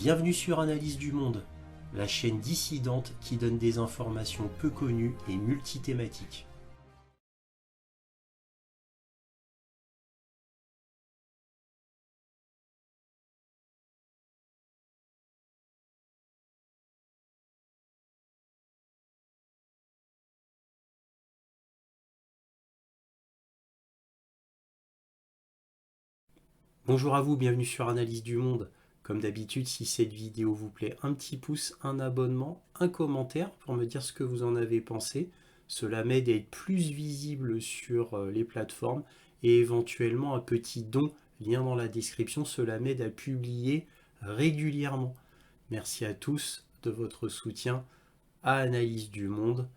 Bienvenue sur Analyse du Monde, la chaîne dissidente qui donne des informations peu connues et multithématiques. Bonjour à vous, bienvenue sur Analyse du Monde. Comme d'habitude, si cette vidéo vous plaît, un petit pouce, un abonnement, un commentaire pour me dire ce que vous en avez pensé. Cela m'aide à être plus visible sur les plateformes et éventuellement un petit don, lien dans la description, cela m'aide à publier régulièrement. Merci à tous de votre soutien à Analyse du Monde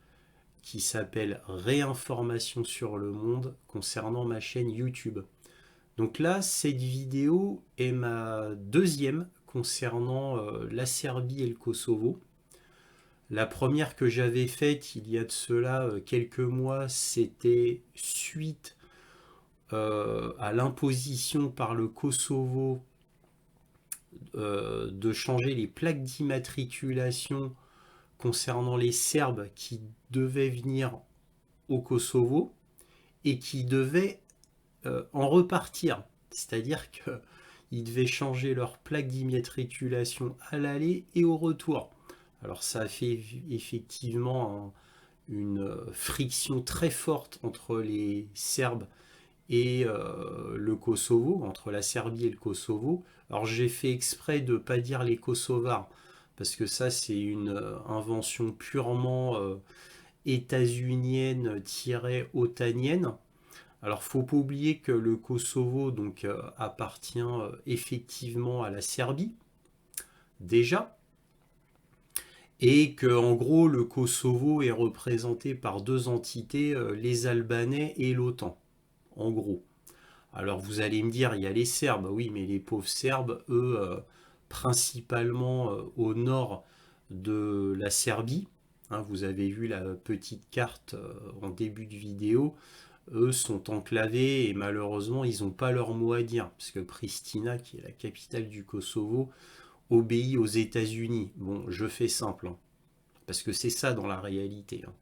qui s'appelle Réinformation sur le monde concernant ma chaîne YouTube. Donc là, cette vidéo est ma deuxième concernant la Serbie et le Kosovo. La première que j'avais faite il y a de cela quelques mois, c'était suite à l'imposition par le Kosovo de changer les plaques d'immatriculation concernant les Serbes qui devaient venir au Kosovo et qui devaient en repartir. C'est-à-dire qu'ils devaient changer leur plaque d'immatriculation à l'aller et au retour. Alors ça a fait effectivement une friction très forte entre les Serbes et le Kosovo, entre la Serbie et le Kosovo. Alors j'ai fait exprès de ne pas dire les Kosovars, parce que ça c'est une invention purement états-unienne-otanienne. Alors faut pas oublier que le Kosovo donc, appartient effectivement à la Serbie, déjà, et que en gros le Kosovo est représenté par deux entités, les Albanais et l'OTAN, en gros. Alors vous allez me dire, il y a les Serbes, oui, mais les pauvres Serbes, eux, principalement au nord de la Serbie, hein, vous avez vu la petite carte en début de vidéo, eux sont enclavés et malheureusement ils n'ont pas leur mot à dire, parce que Pristina, qui est la capitale du Kosovo, obéit aux États-Unis. Bon, je fais simple, hein, parce que c'est ça dans la réalité. Hein.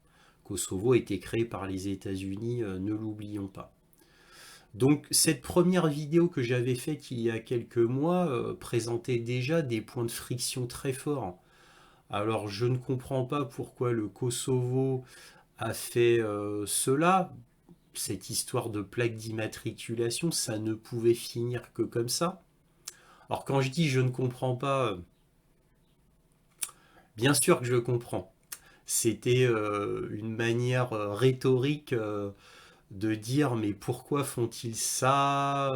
Kosovo a été créé par les États-Unis, ne l'oublions pas. Donc cette première vidéo que j'avais faite il y a quelques mois présentait déjà des points de friction très forts. Alors je ne comprends pas pourquoi le Kosovo a fait cela. Cette histoire de plaque d'immatriculation, ça ne pouvait finir que comme ça. Alors quand je dis je ne comprends pas, bien sûr que je le comprends. C'était une manière rhétorique de dire mais pourquoi font-ils ça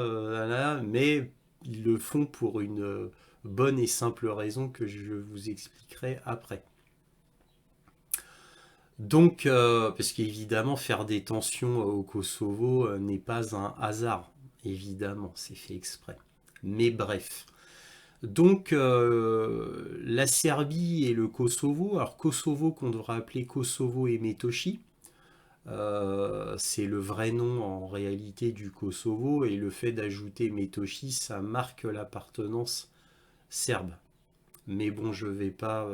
mais ils le font pour une bonne et simple raison que je vous expliquerai après. Donc, parce qu'évidemment, faire des tensions au Kosovo n'est pas un hasard. Évidemment, c'est fait exprès. Mais bref. Donc, la Serbie et le Kosovo, alors Kosovo qu'on devrait appeler Kosovo et Metochi, c'est le vrai nom en réalité du Kosovo, et le fait d'ajouter Metochi, ça marque l'appartenance serbe. Mais bon, je ne vais pas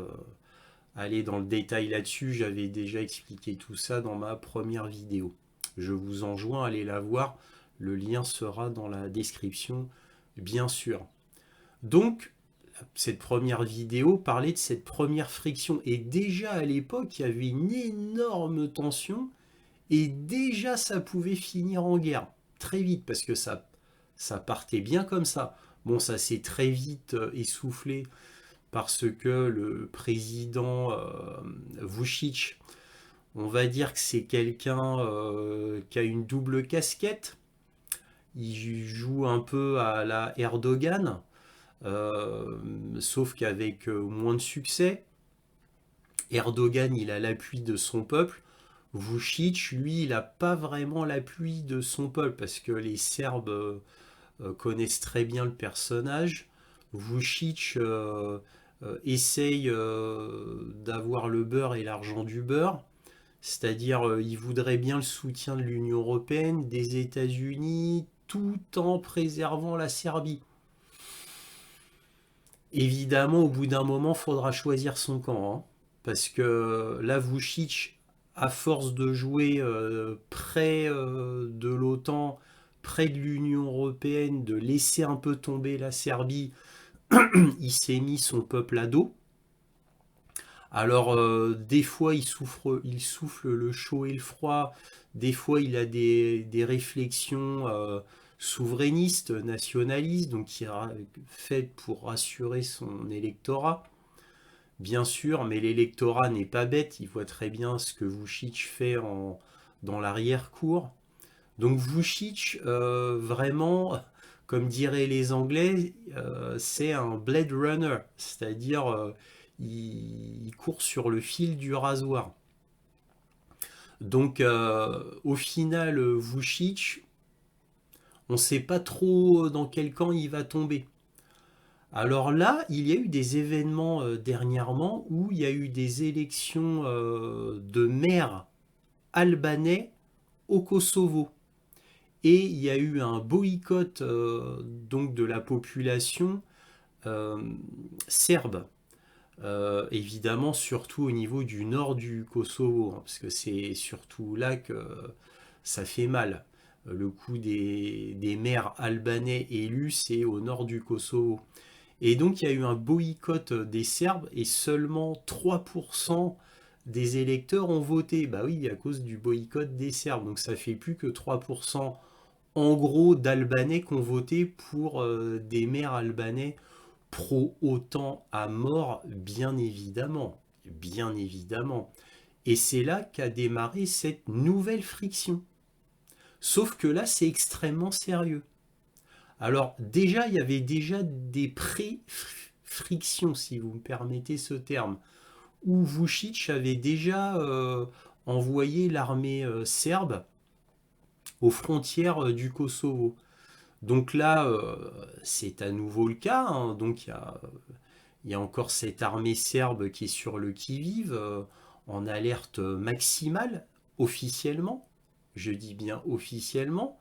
aller dans le détail là-dessus, j'avais déjà expliqué tout ça dans ma première vidéo. Je vous enjoins à aller la voir, le lien sera dans la description, bien sûr. Donc, cette première vidéo parlait de cette première friction, et déjà à l'époque, il y avait une énorme tension, et déjà ça pouvait finir en guerre, très vite, parce que ça partait bien comme ça. Bon, ça s'est très vite essoufflé, parce que le président Vučić, on va dire que c'est quelqu'un qui a une double casquette. Il joue un peu à la Erdogan, sauf qu'avec moins de succès. Erdogan, il a l'appui de son peuple. Vučić, lui, il n'a pas vraiment l'appui de son peuple, parce que les Serbes connaissent très bien le personnage. Vučić essaye d'avoir le beurre et l'argent du beurre, c'est-à-dire il voudrait bien le soutien de l'Union européenne, des États-Unis, tout en préservant la Serbie. Évidemment, au bout d'un moment, il faudra choisir son camp, hein, parce que là, Vučić, à force de jouer près de l'OTAN, près de l'Union européenne, de laisser un peu tomber la Serbie, il s'est mis son peuple à dos. Alors, des fois, il souffle le chaud et le froid. Des fois, il a des réflexions souverainistes, nationalistes, donc qui est faites pour rassurer son électorat, bien sûr, mais l'électorat n'est pas bête. Il voit très bien ce que Vučić fait dans l'arrière-cour. Donc, Vučić, vraiment, comme diraient les Anglais, c'est un Blade Runner, c'est-à-dire il court sur le fil du rasoir. Donc au final, Vučić, on ne sait pas trop dans quel camp il va tomber. Alors là, il y a eu des événements dernièrement où il y a eu des élections de maires albanais au Kosovo. Et il y a eu un boycott donc de la population euh, serbe. Évidemment, surtout au niveau du nord du Kosovo, hein, parce que c'est surtout là que ça fait mal. Le coup des maires albanais élus, c'est au nord du Kosovo. Et donc, il y a eu un boycott des Serbes et seulement 3% des électeurs ont voté. Bah oui, à cause du boycott des Serbes. Donc, ça fait plus que 3% en gros d'Albanais qui ont voté pour des maires albanais pro-OTAN à mort, bien évidemment. Bien évidemment. Et c'est là qu'a démarré cette nouvelle friction. Sauf que là, c'est extrêmement sérieux. Alors déjà, il y avait déjà des pré-frictions, si vous me permettez ce terme, où Vučić avait déjà envoyé l'armée serbe aux frontières du Kosovo. Donc là, c'est à nouveau le cas, hein. Donc il y a encore cette armée serbe qui est sur le qui-vive, en alerte maximale, officiellement. Je dis bien officiellement.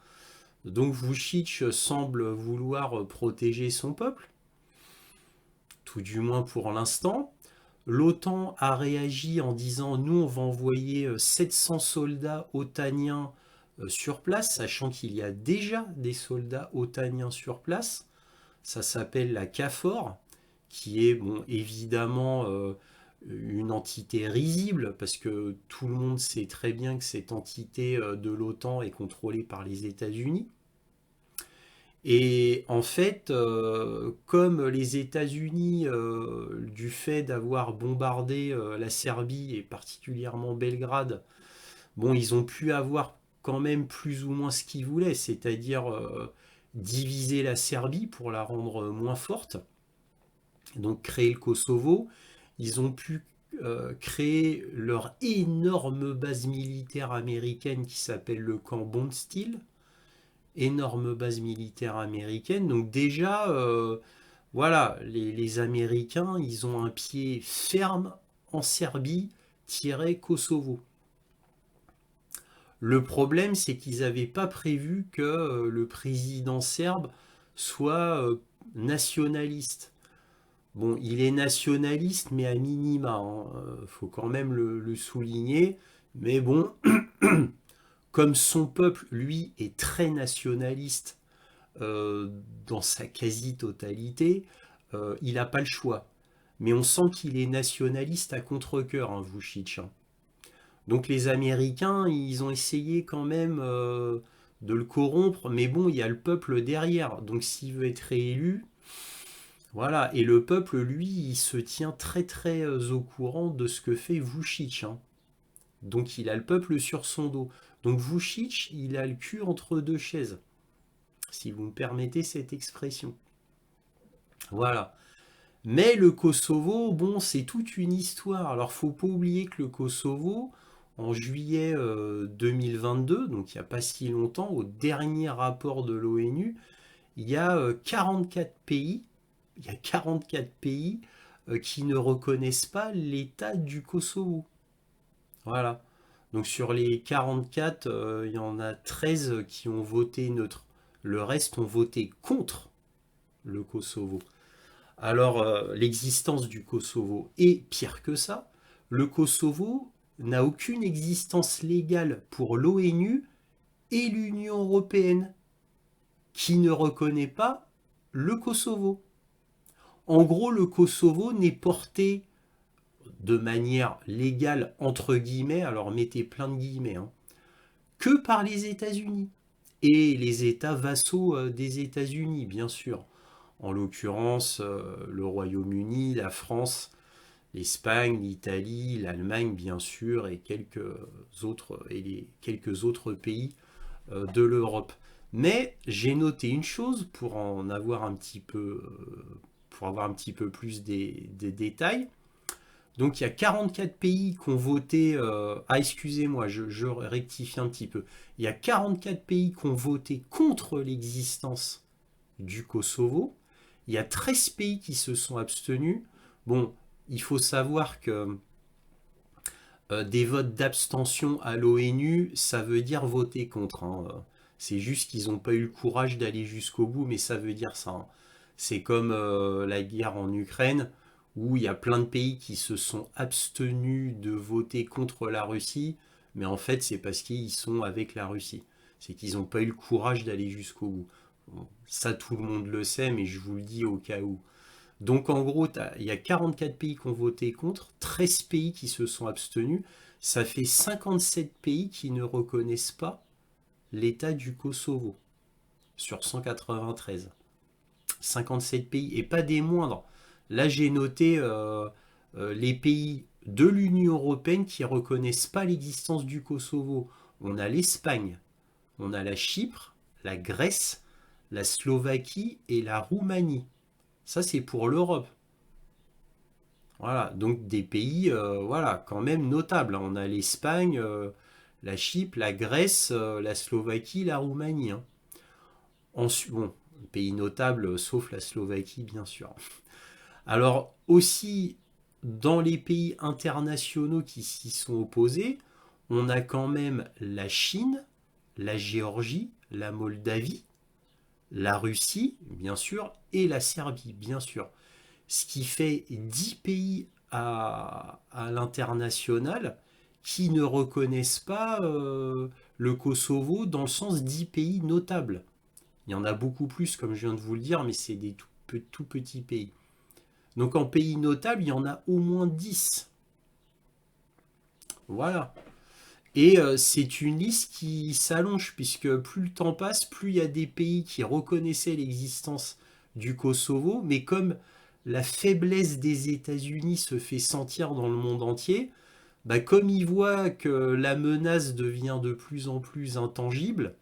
Donc Vučić semble vouloir protéger son peuple, tout du moins pour l'instant. L'OTAN a réagi en disant nous on va envoyer 700 soldats otaniens sur place, sachant qu'il y a déjà des soldats otaniens sur place. Ça s'appelle la KFOR, qui est bon, évidemment une entité risible, parce que tout le monde sait très bien que cette entité de l'OTAN est contrôlée par les États-Unis. Et en fait, comme les États-Unis, du fait d'avoir bombardé la Serbie et particulièrement Belgrade, bon, ils ont pu avoir quand même plus ou moins ce qu'ils voulaient, c'est-à-dire diviser la Serbie pour la rendre moins forte, donc créer le Kosovo. Ils ont pu créer leur énorme base militaire américaine qui s'appelle le camp Bondsteel, énorme base militaire américaine. Donc déjà, voilà, les Américains, ils ont un pied ferme en Serbie-Kosovo. Le problème, c'est qu'ils n'avaient pas prévu que le président serbe soit nationaliste. Bon, il est nationaliste, mais à minima, hein, faut quand même le souligner. Mais bon, comme son peuple, lui, est très nationaliste euh, dans sa quasi-totalité, il n'a pas le choix. Mais on sent qu'il est nationaliste à contre-cœur, hein, Vučić, hein. Donc les Américains, ils ont essayé quand même de le corrompre, mais bon, il y a le peuple derrière. Donc s'il veut être réélu, voilà. Et le peuple, lui, il se tient très très au courant de ce que fait Vučić, hein. Donc il a le peuple sur son dos. Donc Vučić, il a le cul entre deux chaises, si vous me permettez cette expression. Voilà. Mais le Kosovo, bon, c'est toute une histoire. Alors, faut pas oublier que le Kosovo, en juillet 2022, donc il n'y a pas si longtemps, au dernier rapport de l'ONU, il y a 44 pays, il y a 44 pays qui ne reconnaissent pas l'État du Kosovo. Voilà. Donc sur les 44, il y en a 13 qui ont voté neutre. Le reste ont voté contre le Kosovo. Alors, l'existence du Kosovo est pire que ça. Le Kosovo n'a aucune existence légale pour l'ONU et l'Union européenne, qui ne reconnaît pas le Kosovo. En gros, le Kosovo n'est porté de manière légale, entre guillemets, alors mettez plein de guillemets, hein, que par les États-Unis et les États vassaux des États-Unis, bien sûr. En l'occurrence, le Royaume-Uni, la France, l'Espagne, l'Italie, l'Allemagne, bien sûr, et les quelques autres pays de l'Europe. Mais j'ai noté une chose pour en avoir un petit peu, pour avoir un petit peu plus des détails. Donc il y a 44 pays qui ont voté. Excusez-moi, je rectifie un petit peu. Il y a 44 pays qui ont voté contre l'existence du Kosovo. Il y a 13 pays qui se sont abstenus. Bon, il faut savoir que des votes d'abstention à l'ONU, ça veut dire voter contre, hein. C'est juste qu'ils n'ont pas eu le courage d'aller jusqu'au bout, mais ça veut dire ça, hein. C'est comme la guerre en Ukraine, où il y a plein de pays qui se sont abstenus de voter contre la Russie, mais en fait c'est parce qu'ils sont avec la Russie. C'est qu'ils n'ont pas eu le courage d'aller jusqu'au bout. Bon, ça tout le monde le sait, mais je vous le dis au cas où. Donc en gros, il y a 44 pays qui ont voté contre, 13 pays qui se sont abstenus. Ça fait 57 pays qui ne reconnaissent pas l'État du Kosovo sur 193. 57 pays, et pas des moindres. Là, j'ai noté les pays de l'Union européenne qui ne reconnaissent pas l'existence du Kosovo. On a l'Espagne, on a la Chypre, la Grèce, la Slovaquie et la Roumanie. Ça, c'est pour l'Europe. Voilà, donc des pays, voilà, quand même notables, hein. On a l'Espagne, la Chypre, la Grèce, la Slovaquie, la Roumanie, hein. Ensuite, bon, pays notables, sauf la Slovaquie, bien sûr. Alors, aussi, dans les pays internationaux qui s'y sont opposés, on a quand même la Chine, la Géorgie, la Moldavie, la Russie, bien sûr, et la Serbie, bien sûr. Ce qui fait 10 pays à l'international qui ne reconnaissent pas le Kosovo dans le sens 10 pays notables. Il y en a beaucoup plus, comme je viens de vous le dire, mais c'est des tout petits pays. Donc en pays notables, il y en a au moins 10. Voilà. Et c'est une liste qui s'allonge, puisque plus le temps passe, plus il y a des pays qui reconnaissaient l'existence du Kosovo, mais comme la faiblesse des États-Unis se fait sentir dans le monde entier, bah comme ils voient que la menace devient de plus en plus intangible,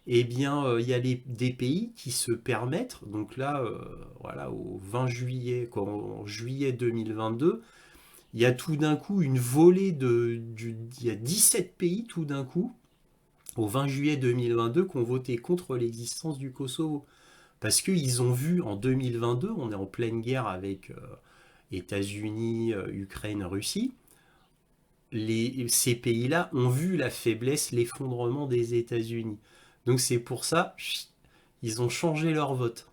eh bien, il y a des pays qui se permettent, donc là, voilà, au 20 juillet, quoi, en juillet 2022, il y a tout d'un coup une volée il y a 17 pays tout d'un coup, au 20 juillet 2022, qui ont voté contre l'existence du Kosovo. Parce qu'ils ont vu en 2022, on est en pleine guerre avec États-Unis, Ukraine, Russie, ces pays-là ont vu la faiblesse, l'effondrement des États-Unis. Donc c'est pour ça, ils ont changé leur vote.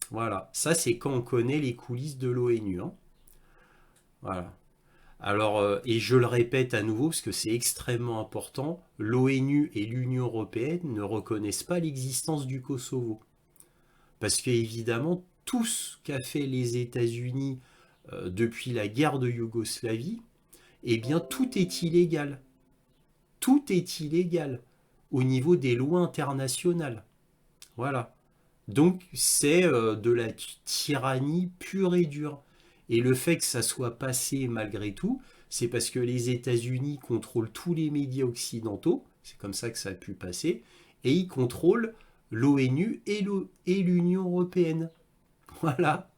Voilà, ça c'est quand on connaît les coulisses de l'ONU, hein. Voilà. Alors, et je le répète à nouveau parce que c'est extrêmement important, l'ONU et l'Union européenne ne reconnaissent pas l'existence du Kosovo. Parce qu'évidemment, tout ce qu'a fait les États-Unis depuis la guerre de Yougoslavie, eh bien, tout est illégal. Tout est illégal au niveau des lois internationales. Voilà. Donc, c'est de la tyrannie pure et dure. Et le fait que ça soit passé malgré tout, c'est parce que les États-Unis contrôlent tous les médias occidentaux, c'est comme ça que ça a pu passer, et ils contrôlent l'ONU et l'Union européenne. Voilà.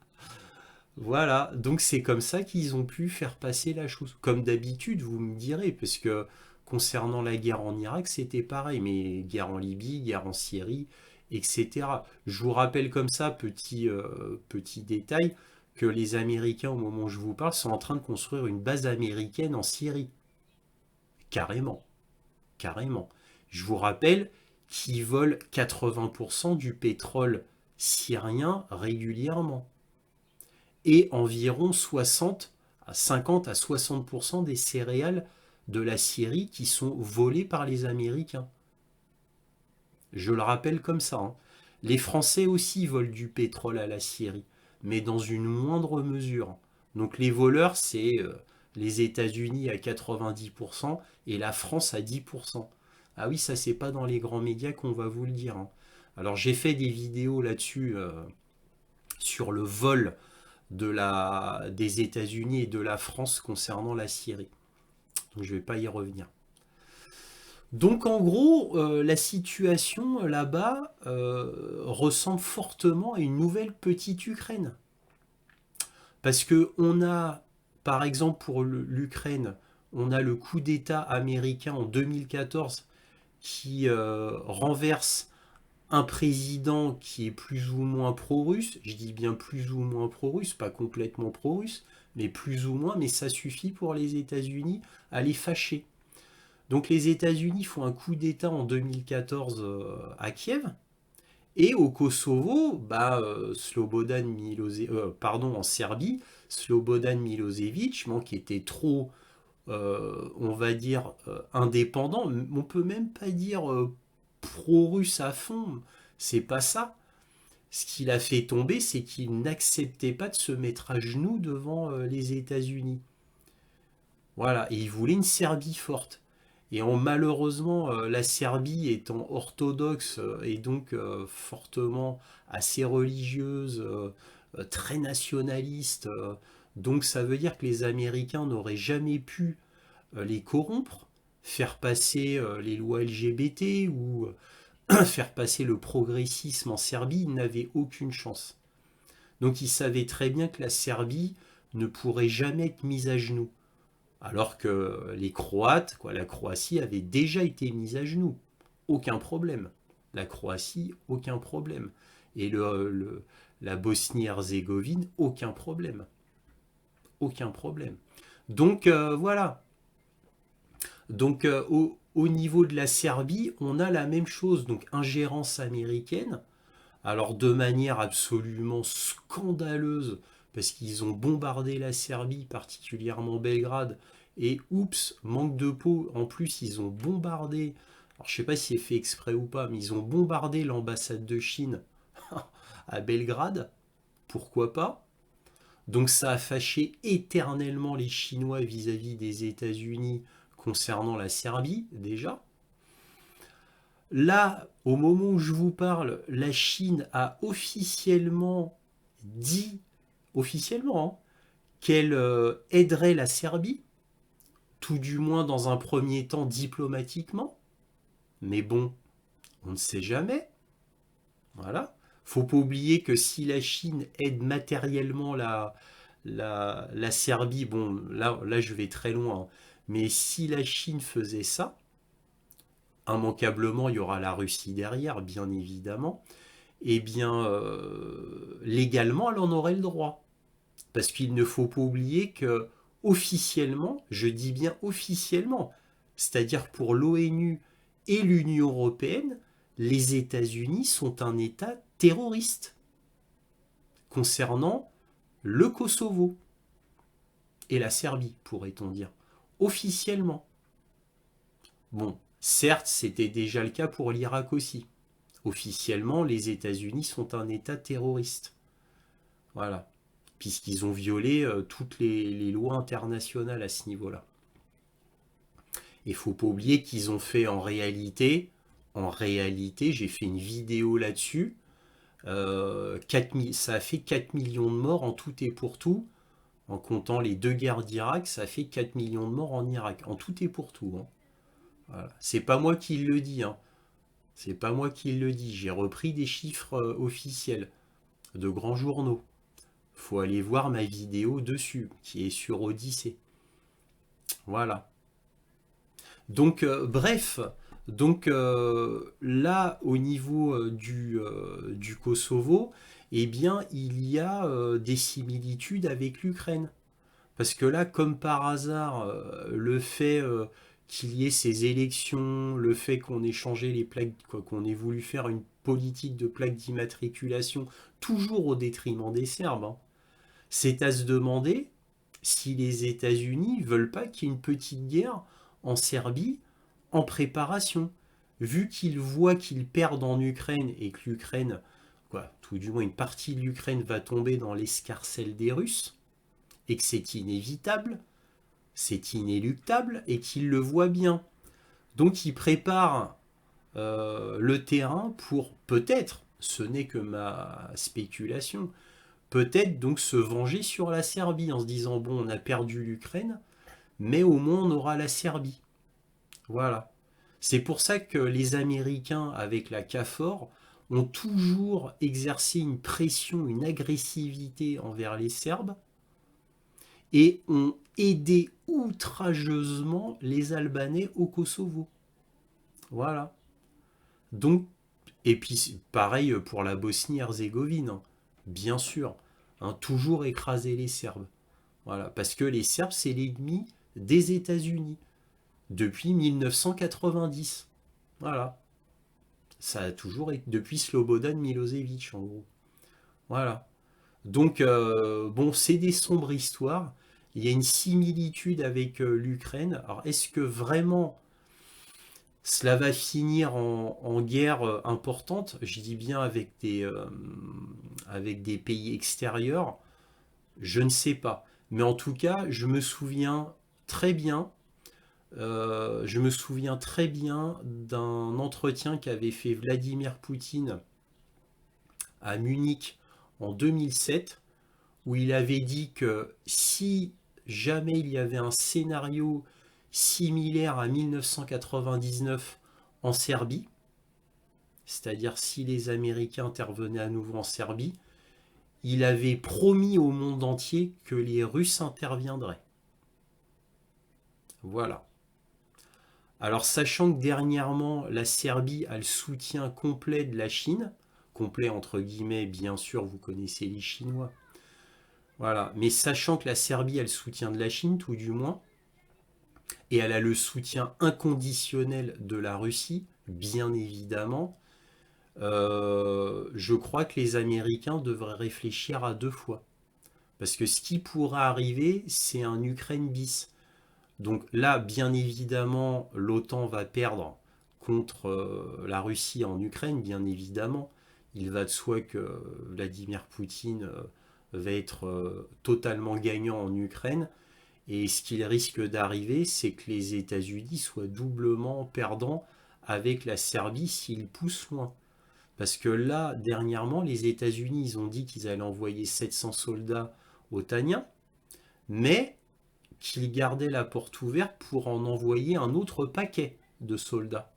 Voilà, donc c'est comme ça qu'ils ont pu faire passer la chose. Comme d'habitude, vous me direz, parce que concernant la guerre en Irak, c'était pareil, mais guerre en Libye, guerre en Syrie, etc. Je vous rappelle comme ça, petit détail, que les Américains, au moment où je vous parle, sont en train de construire une base américaine en Syrie. Carrément, carrément. Je vous rappelle qu'ils volent 80% du pétrole syriens régulièrement. Et environ 50 à 60% des céréales de la Syrie qui sont volées par les Américains. Je le rappelle comme ça, hein. Les Français aussi volent du pétrole à la Syrie, mais dans une moindre mesure. Donc les voleurs, c'est les États-Unis à 90% et la France à 10%. Ah oui, ça c'est pas dans les grands médias qu'on va vous le dire, hein. Alors j'ai fait des vidéos là-dessus sur le vol des États-Unis et de la France concernant la Syrie. Donc je ne vais pas y revenir. Donc en gros, la situation là-bas ressemble fortement à une nouvelle petite Ukraine. Parce que on a, par exemple pour l'Ukraine, on a le coup d'État américain en 2014 qui renverse un président qui est plus ou moins pro-russe. Je dis bien plus ou moins pro-russe, pas complètement pro-russe, mais plus ou moins, mais ça suffit pour les États-Unis à les fâcher. Donc les États-Unis font un coup d'État en 2014 à Kiev, et au Kosovo, en Serbie, Slobodan Milosevic, qui était trop, on va dire, indépendant, on peut même pas dire pro-russe à fond, c'est pas ça. Ce qu'il a fait tomber, c'est qu'il n'acceptait pas de se mettre à genoux devant les États-Unis. Voilà, et il voulait une Serbie forte. Et malheureusement, la Serbie étant orthodoxe et donc fortement assez religieuse, très nationaliste, donc ça veut dire que les Américains n'auraient jamais pu les corrompre, faire passer les lois LGBT ou faire passer le progressisme en Serbie, ils n'avaient aucune chance. Donc ils savaient très bien que la Serbie ne pourrait jamais être mise à genoux. Alors que les Croates, la Croatie avait déjà été mise à genoux. Aucun problème. La Croatie, aucun problème. Et la Bosnie-Herzégovine, aucun problème. Aucun problème. Donc voilà. Donc au niveau de la Serbie, on a la même chose. Donc ingérence américaine. Alors de manière absolument scandaleuse, parce qu'ils ont bombardé la Serbie, particulièrement Belgrade, et oups, manque de peau, en plus ils ont bombardé, alors je sais pas si c'est fait exprès ou pas, mais ils ont bombardé l'ambassade de Chine à Belgrade, pourquoi pas. Donc ça a fâché éternellement les Chinois vis-à-vis des États-Unis concernant la Serbie, déjà. Là, au moment où je vous parle, la Chine a officiellement dit, officiellement, hein, qu'elle aiderait la Serbie, tout du moins dans un premier temps diplomatiquement. Mais bon, on ne sait jamais. Voilà. Faut pas oublier que si la Chine aide matériellement la Serbie, bon, là je vais très loin, hein, mais si la Chine faisait ça, immanquablement il y aura la Russie derrière, bien évidemment, eh bien, légalement, elle en aurait le droit. Parce qu'il ne faut pas oublier que, officiellement, je dis bien officiellement, c'est-à-dire pour l'ONU et l'Union européenne, les États-Unis sont un État terroriste concernant le Kosovo et la Serbie, pourrait-on dire, officiellement. Bon, certes, c'était déjà le cas pour l'Irak aussi. Officiellement, les États-Unis sont un État terroriste. Voilà. Puisqu'ils ont violé toutes les lois internationales à ce niveau-là. Il ne faut pas oublier qu'ils ont fait en réalité, j'ai fait une vidéo là-dessus, ça a fait 4 millions de morts en tout et pour tout, en comptant les deux guerres d'Irak, ça a fait 4 millions de morts en Irak, en tout et pour tout, hein. Voilà. C'est pas moi qui le dis, hein. C'est pas moi qui le dis, j'ai repris des chiffres officiels de grands journaux. Faut aller voir ma vidéo dessus, qui est sur Odyssée. Voilà. Donc, bref, donc là, au niveau du Kosovo, eh bien, il y a des similitudes avec l'Ukraine. Parce que là, comme par hasard, le fait qu'il y ait ces élections, le fait qu'on ait changé les plaques, qu'on ait voulu faire une politique de plaque d'immatriculation, toujours au détriment des Serbes, hein. C'est à se demander si les États-Unis veulent pas qu'il y ait une petite guerre en Serbie en préparation. Vu qu'ils voient qu'ils perdent en Ukraine et que l'Ukraine, quoi, tout du moins une partie de l'Ukraine va tomber dans l'escarcelle des Russes, et que c'est inévitable, c'est inéluctable, et qu'ils le voient bien. Donc ils préparent le terrain pour peut-être, ce n'est que ma spéculation, peut-être donc se venger sur la Serbie en se disant bon, on a perdu l'Ukraine, mais au moins on aura la Serbie. Voilà. C'est pour ça que les Américains, avec la KFOR, ont toujours exercé une pression, une agressivité envers les Serbes et ont aidé outrageusement les Albanais au Kosovo. Voilà. Donc, et puis pareil pour la Bosnie-Herzégovine, hein. Bien sûr, hein, toujours écraser les Serbes. Voilà, parce que les Serbes, c'est l'ennemi des États-Unis depuis 1990. Voilà. Ça a toujours été depuis Slobodan Milosevic, en gros. Voilà. Donc, bon, c'est des sombres histoires. Il y a une similitude avec l'Ukraine. Alors, est-ce que vraiment cela va finir en guerre importante? Je dis bien avec des pays extérieurs. Je ne sais pas. Mais en tout cas, très bien je me souviens très bien d'un entretien qu'avait fait Vladimir Poutine à Munich en 2007, où il avait dit que si jamais il y avait un scénario similaire à 1999 en Serbie, c'est-à-dire si les Américains intervenaient à nouveau en Serbie, il avait promis au monde entier que les Russes interviendraient. Voilà. Alors, sachant que dernièrement, la Serbie a le soutien complet de la Chine, complet entre guillemets, bien sûr, vous connaissez les Chinois. Voilà, mais sachant que la Serbie a le soutien de la Chine, tout du moins, et elle a le soutien inconditionnel de la Russie, bien évidemment, je crois que les Américains devraient réfléchir à deux fois. Parce que ce qui pourrait arriver, c'est un Ukraine bis. Donc là, bien évidemment, l'OTAN va perdre contre la Russie en Ukraine, bien évidemment. Il va de soi que Vladimir Poutine va être totalement gagnant en Ukraine. Et ce qu'il risque d'arriver, c'est que les États-Unis soient doublement perdants avec la Serbie s'ils poussent loin. Parce que là, dernièrement, les États-Unis, ils ont dit qu'ils allaient envoyer 700 soldats otaniens, mais qu'il gardait la porte ouverte pour en envoyer un autre paquet de soldats.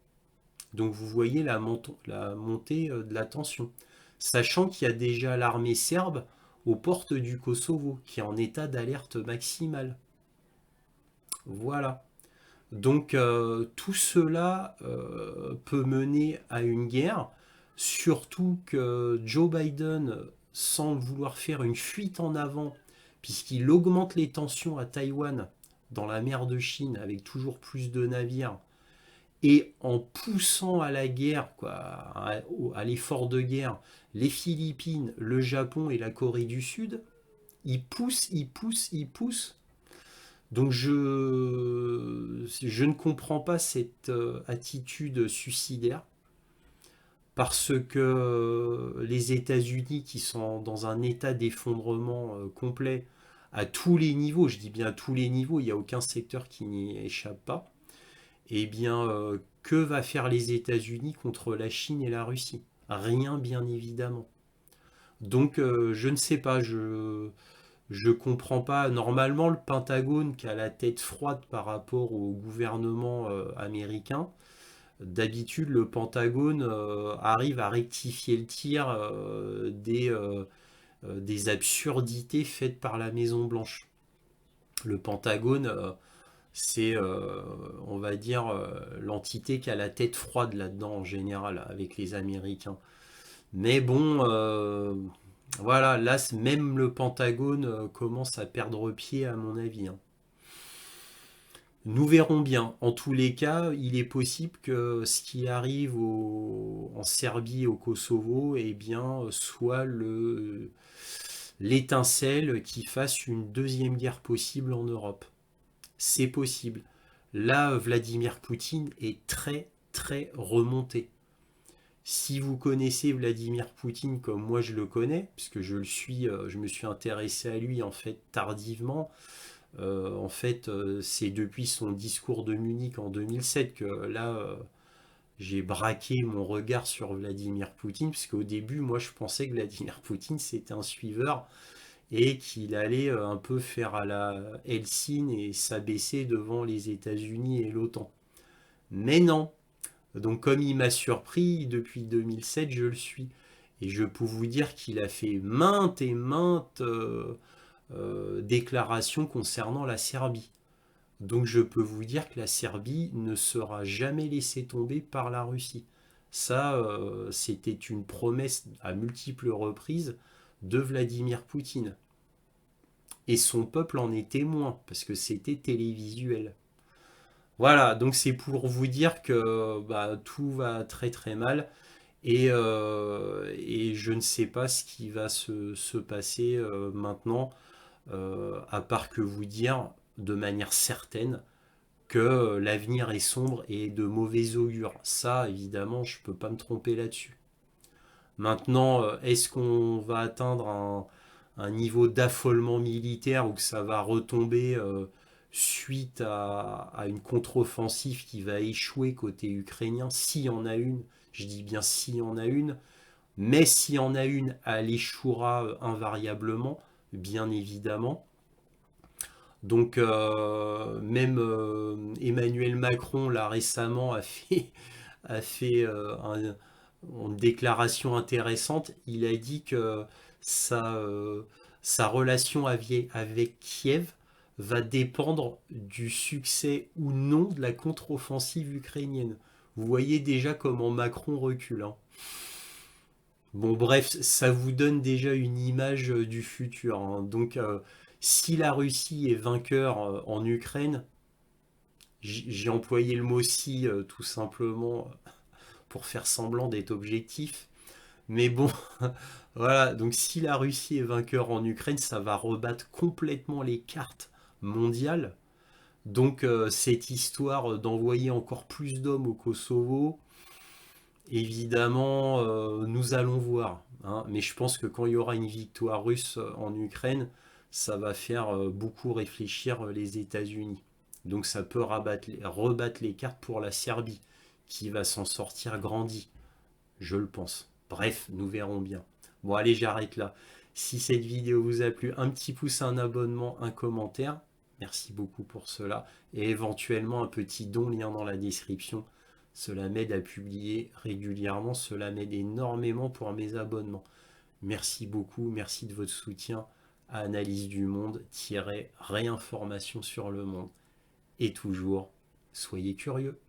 Donc vous voyez la montée de la tension. Sachant qu'il y a déjà l'armée serbe aux portes du Kosovo, qui est en état d'alerte maximale. Voilà. Donc tout cela peut mener à une guerre, surtout que Joe Biden semble vouloir faire une fuite en avant puisqu'il augmente les tensions à Taïwan, dans la mer de Chine, avec toujours plus de navires, et en poussant à la guerre, quoi, à l'effort de guerre, les Philippines, le Japon et la Corée du Sud, il pousse, il pousse, il pousse. Donc je ne comprends pas cette attitude suicidaire, parce que les États-Unis, qui sont dans un état d'effondrement complet à tous les niveaux, je dis bien à tous les niveaux, il n'y a aucun secteur qui n'y échappe pas, eh bien, que va faire les États-Unis contre la Chine et la Russie? Rien, bien évidemment. Donc, je ne sais pas, je comprends pas. Normalement, le Pentagone, qui a la tête froide par rapport au gouvernement américain, d'habitude, le Pentagone arrive à rectifier le tir des absurdités faites par la Maison Blanche. Le Pentagone, c'est, on va dire, l'entité qui a la tête froide là-dedans en général avec les Américains. Mais bon, voilà, là, même le Pentagone commence à perdre pied à mon avis, hein. Nous verrons bien. En tous les cas, il est possible que ce qui arrive en Serbie, au Kosovo, eh bien, soit l'étincelle qui fasse une deuxième guerre possible en Europe. C'est possible. Là, Vladimir Poutine est très, très remonté. Si vous connaissez Vladimir Poutine comme moi je le connais, puisque je le suis, je me suis intéressé à lui en fait tardivement, c'est depuis son discours de Munich en 2007 que là, j'ai braqué mon regard sur Vladimir Poutine, puisqu'au début, moi, je pensais que Vladimir Poutine, c'était un suiveur et qu'il allait un peu faire à la Helsinki et s'abaisser devant les États-Unis et l'OTAN. Mais non. Donc, comme il m'a surpris depuis 2007, je le suis. Et je peux vous dire qu'il a fait maintes et maintes déclarations concernant la Serbie. Donc je peux vous dire que la Serbie ne sera jamais laissée tomber par la Russie. Ça, c'était une promesse à multiples reprises de Vladimir Poutine. Et son peuple en est témoin, parce que c'était télévisuel. Voilà, donc c'est pour vous dire que bah, tout va très très mal. Et je ne sais pas ce qui va se passer maintenant, à part que vous dire de manière certaine que l'avenir est sombre et de mauvais augure. Ça, évidemment, je ne peux pas me tromper là-dessus. Maintenant, est-ce qu'on va atteindre un niveau d'affolement militaire ou que ça va retomber suite à une contre-offensive qui va échouer côté ukrainien, s'il y en a une, je dis bien s'il y en a une, mais s'il y en a une, elle échouera invariablement, bien évidemment. Donc même Emmanuel Macron, là récemment, a fait une déclaration intéressante. Il a dit que sa, euh, sa relation avec Kiev va dépendre du succès ou non de la contre-offensive ukrainienne. Vous voyez déjà comment Macron recule, hein. Bon, bref, ça vous donne déjà une image du futur, hein. Donc, si la Russie est vainqueur en Ukraine, j'ai employé le mot si tout simplement pour faire semblant d'être objectif. Mais bon, voilà, donc si la Russie est vainqueur en Ukraine, ça va rebattre complètement les cartes mondiales. Donc, cette histoire d'envoyer encore plus d'hommes au Kosovo, évidemment, nous allons voir, hein. Mais je pense que quand il y aura une victoire russe en Ukraine, ça va faire beaucoup réfléchir les États-Unis. Donc ça peut rebattre les cartes pour la Serbie, qui va s'en sortir grandi, je le pense. Bref, nous verrons bien. Bon, allez, j'arrête là. Si cette vidéo vous a plu, un petit pouce, un abonnement, un commentaire. Merci beaucoup pour cela. Et éventuellement un petit don, lien dans la description. Cela m'aide à publier régulièrement. Cela m'aide énormément pour mes abonnements. Merci beaucoup. Merci de votre soutien à Analyse du Monde, réinformation sur le monde. Et toujours, soyez curieux.